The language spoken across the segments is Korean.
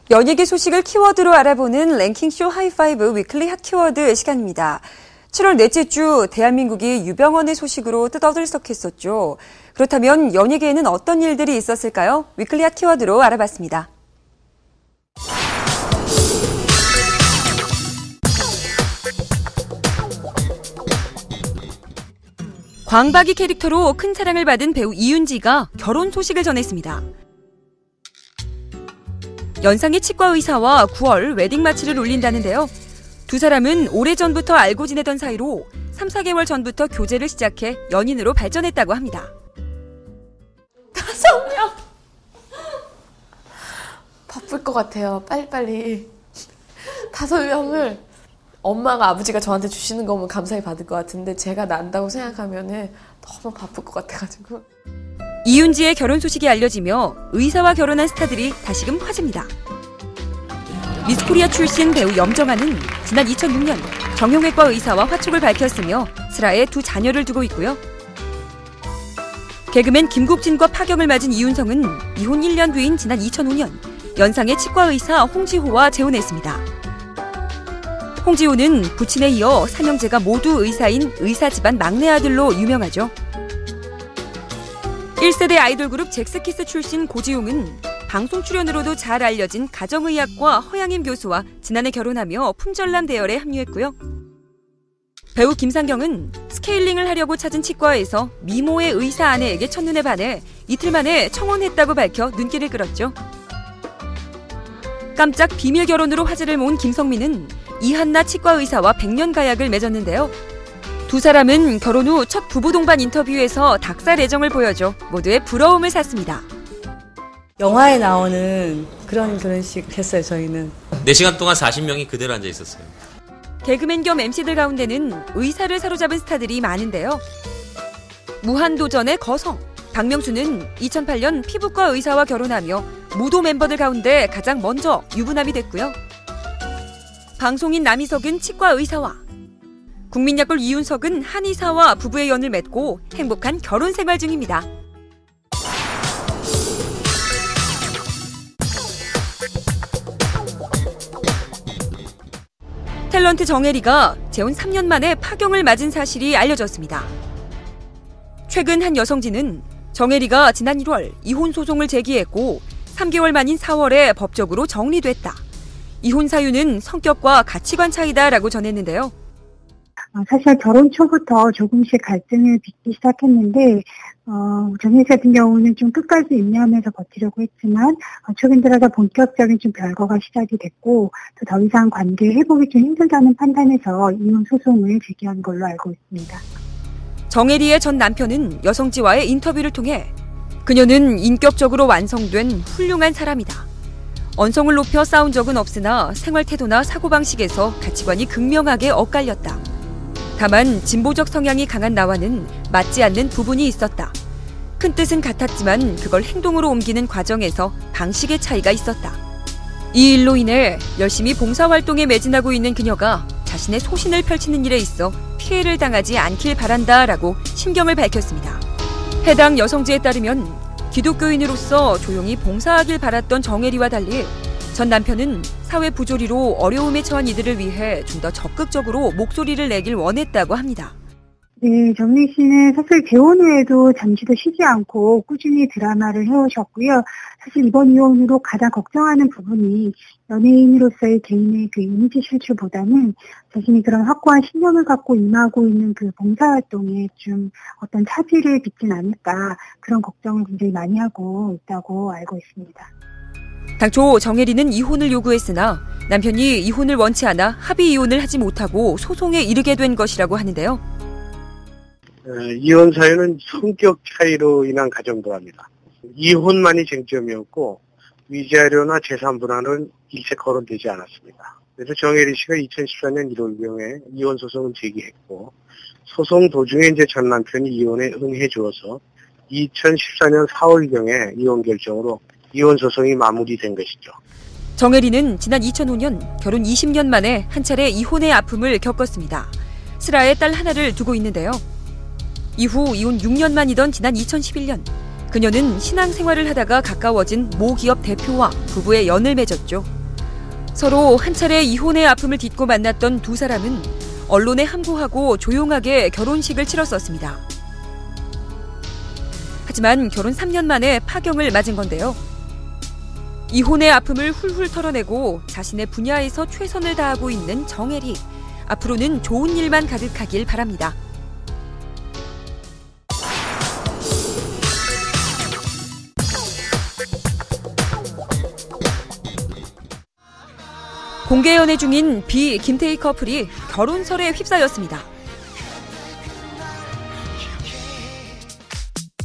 연예계 소식을 키워드로 알아보는 랭킹쇼 하이파이브 위클리 핫 키워드 시간입니다. 7월 넷째 주 대한민국이 유병헌의 소식으로 뜨거들썩했었죠. 그렇다면 연예계에는 어떤 일들이 있었을까요? 위클리 핫 키워드로 알아봤습니다. 광박이 캐릭터로 큰 사랑을 받은 배우 이윤지가 결혼 소식을 전했습니다. 연상의 치과 의사와 9월 웨딩 마치를 올린다는데요. 두 사람은 오래전부터 알고 지내던 사이로 3, 4개월 전부터 교제를 시작해 연인으로 발전했다고 합니다. 5명! 바쁠 것 같아요. 빨리빨리. 5명을 엄마가 아버지가 저한테 주시는 거면 감사히 받을 것 같은데 제가 난다고 생각하면 너무 바쁠 것 같아가지고. 이윤지의 결혼 소식이 알려지며 의사와 결혼한 스타들이 다시금 화제입니다. 미스코리아 출신 배우 염정아는 지난 2006년 정형외과 의사와 화촉을 밝혔으며 슬하에 2 자녀를 두고 있고요. 개그맨 김국진과 파경을 맞은 이윤성은 이혼 1년 뒤인 지난 2005년 연상의 치과 의사 홍지호와 재혼했습니다. 홍지호는 부친에 이어 3형제가 모두 의사인 의사 집안 막내 아들로 유명하죠. 1세대 아이돌 그룹 잭스키스 출신 고지용은 방송 출연으로도 잘 알려진 가정의학과 허양임 교수와 지난해 결혼하며 품절남 대열에 합류했고요. 배우 김상경은 스케일링을 하려고 찾은 치과에서 미모의 의사 아내에게 첫눈에 반해 이틀 만에 청혼했다고 밝혀 눈길을 끌었죠. 깜짝 비밀 결혼으로 화제를 모은 김성민은 이한나 치과 의사와 100년 가약을 맺었는데요. 두 사람은 결혼 후 첫 부부 동반 인터뷰에서 닭살 애정을 보여줘 모두의 부러움을 샀습니다. 영화에 나오는 그런 결혼식 했어요, 저희는. 4시간 동안 40명이 그대로 앉아 있었어요. 개그맨 겸 MC들 가운데는 의사를 사로잡은 스타들이 많은데요. 무한도전의 거성, 박명수는 2008년 피부과 의사와 결혼하며 무도 멤버들 가운데 가장 먼저 유부남이 됐고요. 방송인 남희석은 치과 의사와 국민약골 이윤석은 한의사와 부부의 연을 맺고 행복한 결혼 생활 중입니다. 탤런트 정혜리가 재혼 3년 만에 파경을 맞은 사실이 알려졌습니다. 최근 한 여성지는 정혜리가 지난 1월 이혼 소송을 제기했고 3개월 만인 4월에 법적으로 정리됐다. 이혼 사유는 성격과 가치관 차이다라고 전했는데요. 사실 결혼 초부터 조금씩 갈등을 빚기 시작했는데 정혜리 같은 경우는 좀 끝까지 인내하면서 버티려고 했지만 최근 들어서 본격적인 좀 별거가 시작이 됐고 또 더 이상 관계 회복이 좀 힘들다는 판단에서 이혼 소송을 제기한 걸로 알고 있습니다. 정혜리의 전 남편은 여성지와의 인터뷰를 통해 그녀는 인격적으로 완성된 훌륭한 사람이다. 언성을 높여 싸운 적은 없으나 생활 태도나 사고방식에서 가치관이 극명하게 엇갈렸다. 다만 진보적 성향이 강한 나와는 맞지 않는 부분이 있었다. 큰 뜻은 같았지만 그걸 행동으로 옮기는 과정에서 방식의 차이가 있었다. 이 일로 인해 열심히 봉사활동에 매진하고 있는 그녀가 자신의 소신을 펼치는 일에 있어 피해를 당하지 않길 바란다라고 심경을 밝혔습니다. 해당 여성지에 따르면 기독교인으로서 조용히 봉사하길 바랐던 정혜리와 달리 전 남편은 사회 부조리로 어려움에 처한 이들을 위해 좀 더 적극적으로 목소리를 내길 원했다고 합니다. 네, 정혜리 씨는 사실 재혼 후에도 잠시도 쉬지 않고 꾸준히 드라마를 해오셨고요. 사실 이번 이혼으로 가장 걱정하는 부분이 연예인으로서의 개인의 그 이미지 실추보다는 자신이 그런 확고한 신념을 갖고 임하고 있는 그 봉사활동에 좀 어떤 차질을 빚진 않을까 그런 걱정을 굉장히 많이 하고 있다고 알고 있습니다. 당초 정혜리는 이혼을 요구했으나 남편이 이혼을 원치 않아 합의 이혼을 하지 못하고 소송에 이르게 된 것이라고 하는데요. 이혼 사유는 성격 차이로 인한 가정도합니다. 이혼만이 쟁점이었고 위자료나 재산 분할은 일체 거론되지 않았습니다. 그래서 정혜리 씨가 2014년 1월경에 이혼 소송을 제기했고 소송 도중에 이제 전 남편이 이혼에 응해 주어서 2014년 4월경에 이혼 결정으로 이혼 소송이 마무리된 것이죠. 정혜리는 지난 2005년 결혼 20년 만에 한 차례 이혼의 아픔을 겪었습니다. 슬하에 딸 하나를 두고 있는데요. 이후 이혼 6년 만이던 지난 2011년 그녀는 신앙생활을 하다가 가까워진 모 기업 대표와 부부의 연을 맺었죠. 서로 한 차례 이혼의 아픔을 딛고 만났던 두 사람은 언론에 함구하고 조용하게 결혼식을 치렀었습니다. 하지만 결혼 3년 만에 파경을 맞은 건데요. 이혼의 아픔을 훌훌 털어내고 자신의 분야에서 최선을 다하고 있는 정혜리. 앞으로는 좋은 일만 가득하길 바랍니다. 공개 연애 중인 비, 김태희 커플이 결혼설에 휩싸였습니다.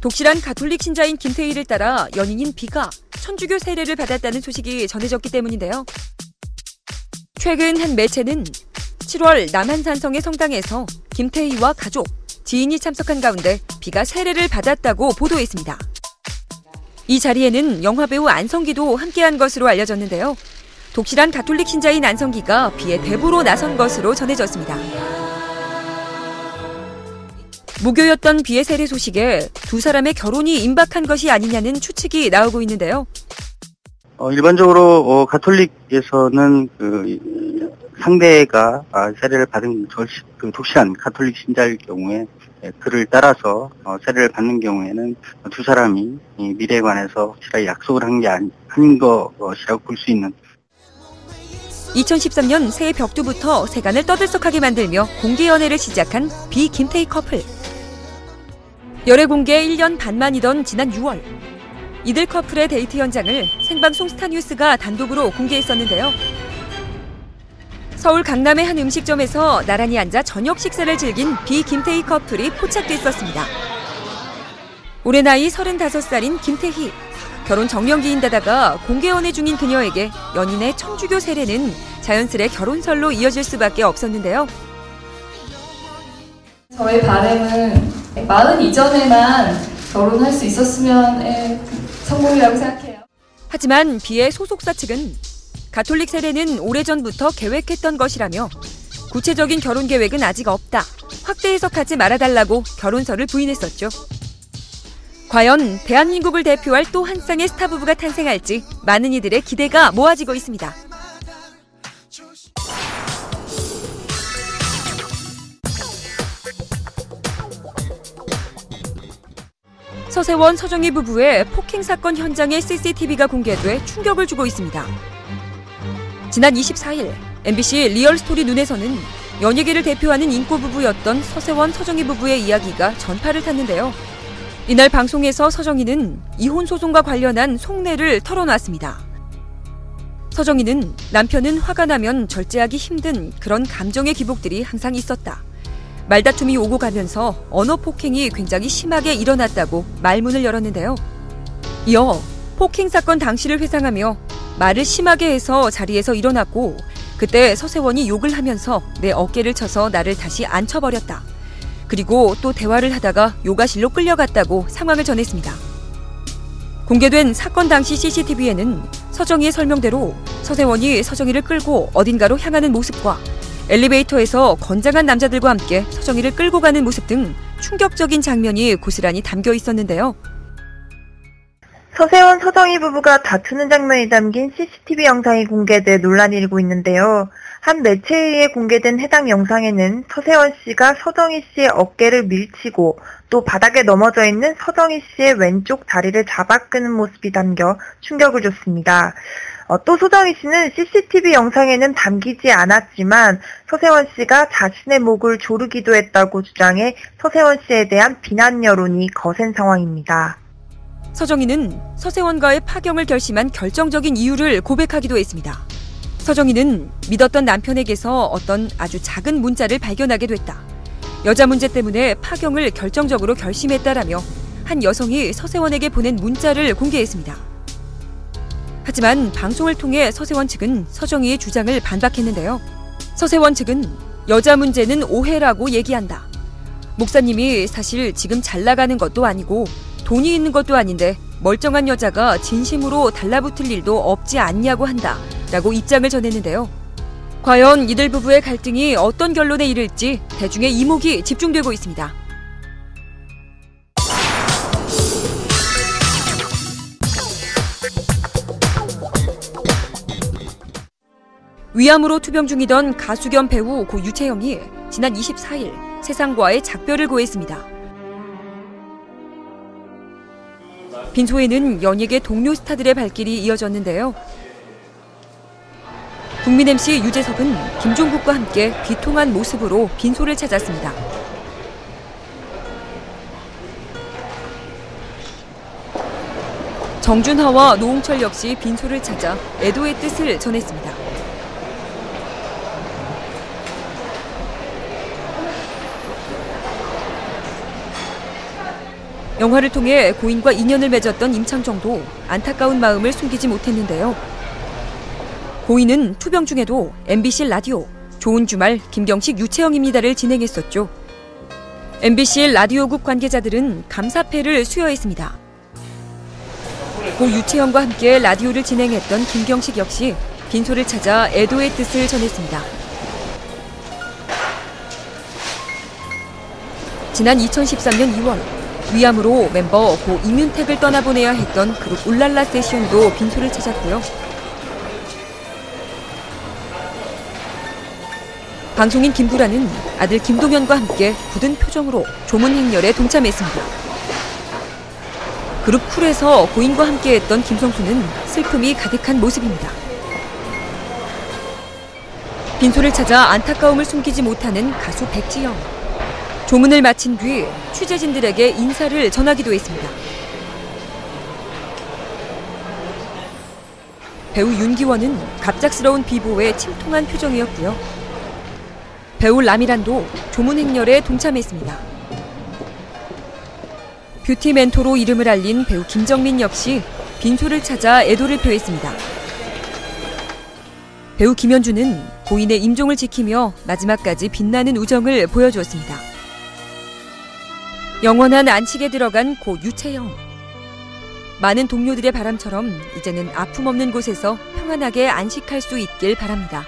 독실한 가톨릭 신자인 김태희를 따라 연인인 비가 천주교 세례를 받았다는 소식이 전해졌기 때문인데요. 최근 한 매체는 7월 남한산성의 성당에서 김태희와 가족, 지인이 참석한 가운데 비가 세례를 받았다고 보도했습니다. 이 자리에는 영화배우 안성기도 함께한 것으로 알려졌는데요. 독실한 가톨릭 신자인 안성기가 비의 대보로 나선 것으로 전해졌습니다. 무교였던 비의 세례 소식에 두 사람의 결혼이 임박한 것이 아니냐는 추측이 나오고 있는데요. 일반적으로 가톨릭에서는 상대가 세례를 받은 독실한 가톨릭 신자일 경우에 그를 따라서 세례를 받는 경우에는 두 사람이 미래에 관해서 확실하게 약속을 한 것이라고 볼 수 있는. 2013년 새해 벽두부터 세간을 떠들썩하게 만들며 공개 연애를 시작한 비 김태희 커플. 열애 공개 1년 반 만이던 지난 6월. 이들 커플의 데이트 현장을 생방송 스타뉴스가 단독으로 공개했었는데요. 서울 강남의 한 음식점에서 나란히 앉아 저녁 식사를 즐긴 비 김태희 커플이 포착됐었습니다. 올해 나이 35살인 김태희. 결혼 정년기인데다가 공개 연애 중인 그녀에게 연인의 천주교 세례는 자연스레 결혼설로 이어질 수밖에 없었는데요. 저의 바람은 40 이전에만 결혼할 수 있었으면 성공이라고 생각해요. 하지만 비의 소속사 측은 가톨릭 세례는 오래전부터 계획했던 것이라며 구체적인 결혼 계획은 아직 없다. 확대 해석하지 말아달라고 결혼설을 부인했었죠. 과연 대한민국을 대표할 또 한 쌍의 스타 부부가 탄생할지 많은 이들의 기대가 모아지고 있습니다. 서세원, 서정희 부부의 폭행 사건 현장의 CCTV가 공개돼 충격을 주고 있습니다. 지난 24일 MBC 리얼스토리 눈에서는 연예계를 대표하는 인꼬 부부였던 서세원, 서정희 부부의 이야기가 전파를 탔는데요. 이날 방송에서 서정희는 이혼 소송과 관련한 속내를 털어놨습니다. 서정희는 남편은 화가 나면 절제하기 힘든 그런 감정의 기복들이 항상 있었다. 말다툼이 오고 가면서 언어 폭행이 굉장히 심하게 일어났다고 말문을 열었는데요. 이어 폭행 사건 당시를 회상하며 말을 심하게 해서 자리에서 일어났고 그때 서세원이 욕을 하면서 내 어깨를 쳐서 나를 다시 앉혀버렸다. 그리고 또 대화를 하다가 요가실로 끌려갔다고 상황을 전했습니다. 공개된 사건 당시 CCTV에는 서정희의 설명대로 서세원이 서정희를 끌고 어딘가로 향하는 모습과 엘리베이터에서 건장한 남자들과 함께 서정희를 끌고 가는 모습 등 충격적인 장면이 고스란히 담겨 있었는데요. 서세원, 서정희 부부가 다투는 장면이 담긴 CCTV 영상이 공개돼 논란이 일고 있는데요. 한 매체에 의해 공개된 해당 영상에는 서세원 씨가 서정희 씨의 어깨를 밀치고 또 바닥에 넘어져 있는 서정희 씨의 왼쪽 다리를 잡아 끄는 모습이 담겨 충격을 줬습니다. 또 서정희 씨는 CCTV 영상에는 담기지 않았지만 서세원 씨가 자신의 목을 조르기도 했다고 주장해 서세원 씨에 대한 비난 여론이 거센 상황입니다. 서정희는 서세원과의 파경을 결심한 결정적인 이유를 고백하기도 했습니다. 서정희는 믿었던 남편에게서 어떤 아주 작은 문자를 발견하게 됐다. 여자 문제 때문에 파경을 결정적으로 결심했다라며 한 여성이 서세원에게 보낸 문자를 공개했습니다. 하지만 방송을 통해 서세원 측은 서정희의 주장을 반박했는데요. 서세원 측은 여자 문제는 오해라고 얘기한다. 목사님이 사실 지금 잘 나가는 것도 아니고 돈이 있는 것도 아닌데 멀쩡한 여자가 진심으로 달라붙을 일도 없지 않냐고 한다 라고 입장을 전했는데요. 과연 이들 부부의 갈등이 어떤 결론에 이를지 대중의 이목이 집중되고 있습니다. 위암으로 투병 중이던 가수 겸 배우 고 유채영이 지난 24일 세상과의 작별을 고했습니다. 빈소에는 연예계 동료 스타들의 발길이 이어졌는데요. 국민 MC 유재석은 김종국과 함께 비통한 모습으로 빈소를 찾았습니다. 정준하와 노홍철 역시 빈소를 찾아 애도의 뜻을 전했습니다. 영화를 통해 고인과 인연을 맺었던 임창정도 안타까운 마음을 숨기지 못했는데요. 고인은 투병 중에도 MBC 라디오 좋은 주말 김경식 유채영입니다를 진행했었죠. MBC 라디오국 관계자들은 감사패를 수여했습니다. 고 유채영과 함께 라디오를 진행했던 김경식 역시 빈소를 찾아 애도의 뜻을 전했습니다. 지난 2013년 2월 위암으로 멤버 고 임윤택을 떠나보내야 했던 그룹 울랄라 세션도 빈소를 찾았고요. 방송인 김구라는 아들 김동현과 함께 굳은 표정으로 조문 행렬에 동참했습니다. 그룹 쿨에서 고인과 함께했던 김성수는 슬픔이 가득한 모습입니다. 빈소를 찾아 안타까움을 숨기지 못하는 가수 백지영. 조문을 마친 뒤 취재진들에게 인사를 전하기도 했습니다. 배우 윤기원은 갑작스러운 비보에 침통한 표정이었고요. 배우 라미란도 조문 행렬에 동참했습니다. 뷰티 멘토로 이름을 알린 배우 김정민 역시 빈소를 찾아 애도를 표했습니다. 배우 김현주는 고인의 임종을 지키며 마지막까지 빛나는 우정을 보여주었습니다. 영원한 안식에 들어간 고 유채영. 많은 동료들의 바람처럼 이제는 아픔 없는 곳에서 평안하게 안식할 수 있길 바랍니다.